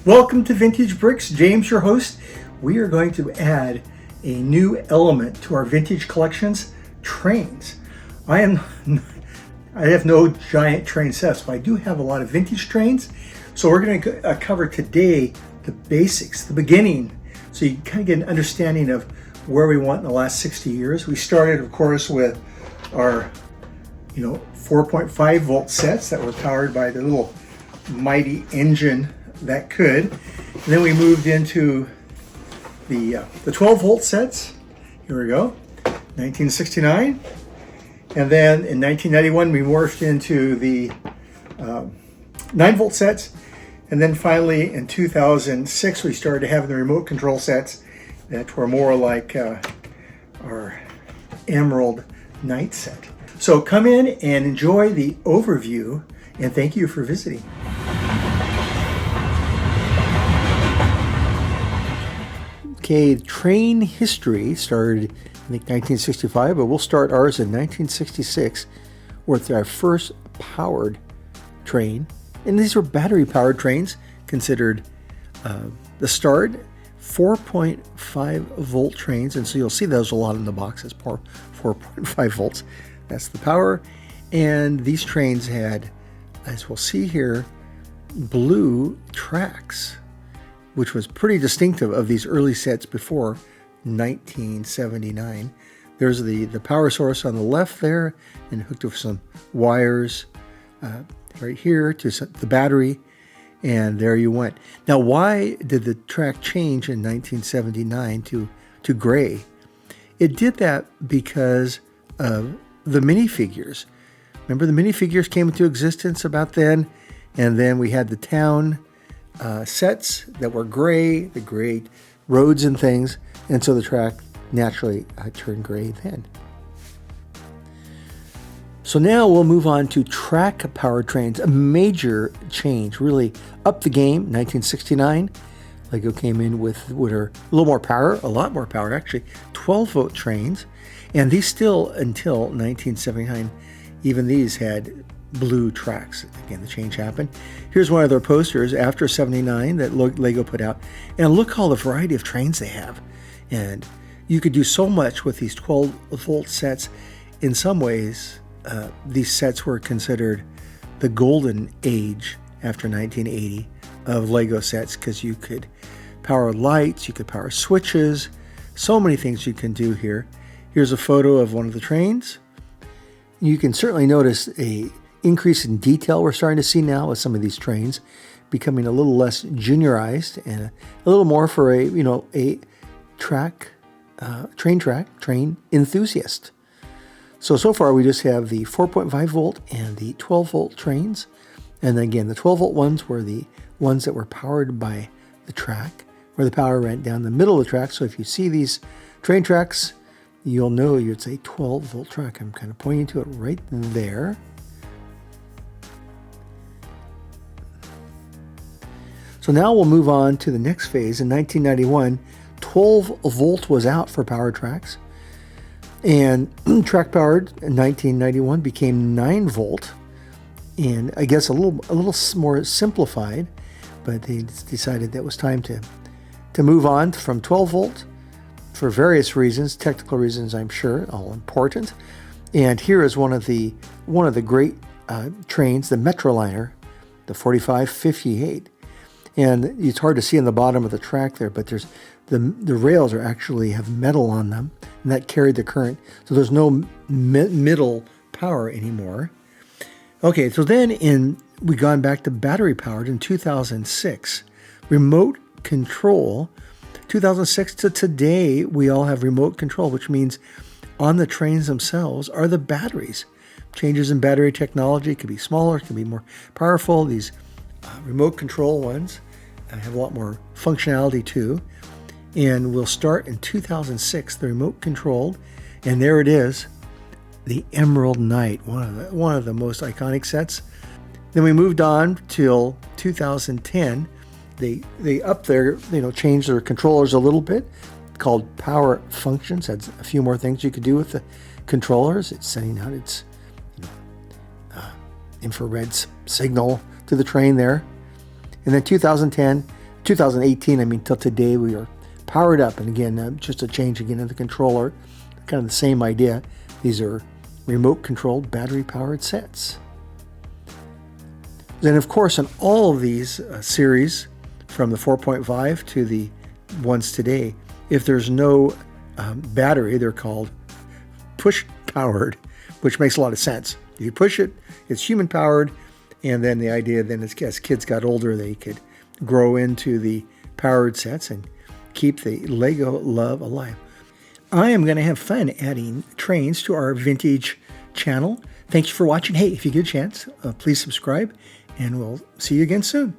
Welcome to Vintage Bricks. James, your host. We are going to add a new element to our vintage collections, trains. I have no giant train sets, but I do have a lot of vintage trains. So we're going to cover today the basics, the beginning, so you kind of get an understanding of where we went in the last 60 years. We started, of course, with our 4.5 volt sets that were powered by the little mighty engine that could. And then we moved into the 12 volt sets. Here we go, 1969. And then in 1991, we morphed into the 9 volt sets. And then finally in 2006, we started having the remote control sets that were more like our Emerald Night set. So come in and enjoy the overview, and thank you for visiting. Okay, train history started, I think, 1965, but we'll start ours in 1966 with our first powered train. And these were battery-powered trains, considered the start, 4.5 volt trains. And so you'll see those a lot in the boxes, 4.5 volts. That's the power. And these trains had, as we'll see here, blue tracks, which was pretty distinctive of these early sets before 1979. There's the power source on the left there, and hooked with some wires right here to the battery, and there you went. Now, why did the track change in 1979 to gray? It did that because of the minifigures. Remember, the minifigures came into existence about then, and then we had the town sets that were gray, the gray roads and things, and so the track naturally turned gray then. So now we'll move on to track powered trains, a major change, really up the game. 1969, Lego came in with what are a little more power, a lot more power actually, 12 volt trains, and these still until 1979, even these had blue tracks. Again, the change happened. Here's one of their posters after 79 that Lego put out, and look all the variety of trains they have. And you could do so much with these 12 volt sets. In some ways, these sets were considered the golden age after 1980 of Lego sets, because you could power lights, you could power switches, so many things you can do here. Here's a photo of one of the trains. You can certainly notice a increase in detail we're starting to see now with some of these trains becoming a little less juniorized and a little more for a train enthusiast. So far we just have the 4.5 volt and the 12 volt trains. And again, the 12 volt ones were the ones that were powered by the track, where the power went down the middle of the track. So if you see these train tracks, you'll know it's a 12 volt track. I'm kind of pointing to it right there. So now we'll move on to the next phase. In 1991, 12 volt was out for power tracks. And track powered in 1991 became 9 volt. And I guess a little more simplified, but they decided that it was time to move on from 12 volt for various reasons, technical reasons, I'm sure, all important. And here is one of the great trains, the Metroliner, the 4558. And it's hard to see on the bottom of the track there, but there's the rails actually have metal on them, and that carried the current. So there's no middle power anymore. Okay, so then we gone back to battery powered in 2006. Remote control, 2006 to today, we all have remote control, which means on the trains themselves are the batteries. Changes in battery technology, it could be smaller, it can be more powerful. These remote control ones have a lot more functionality too. And we'll start in 2006, the remote controlled, and there it is, the Emerald Night, one of the most iconic sets. Then we moved on till 2010. They up there, changed their controllers a little bit, called Power Functions. Had a few more things you could do with the controllers. It's sending out its infrared signal to the train there. And then 2010 2018, I mean, till today, we are powered up. And again, just a change again in the controller, kind of the same idea. These are remote-controlled, battery-powered sets. Then, of course, in all of these series, from the 4.5 to the ones today, if there's no battery, they're called push-powered, which makes a lot of sense. If you push it, it's human-powered, and then the idea then is as kids got older, they could grow into the powered sets and keep the Lego love alive. I am going to have fun adding trains to our vintage channel. Thank you for watching. Hey, if you get a chance, please subscribe, and we'll see you again soon.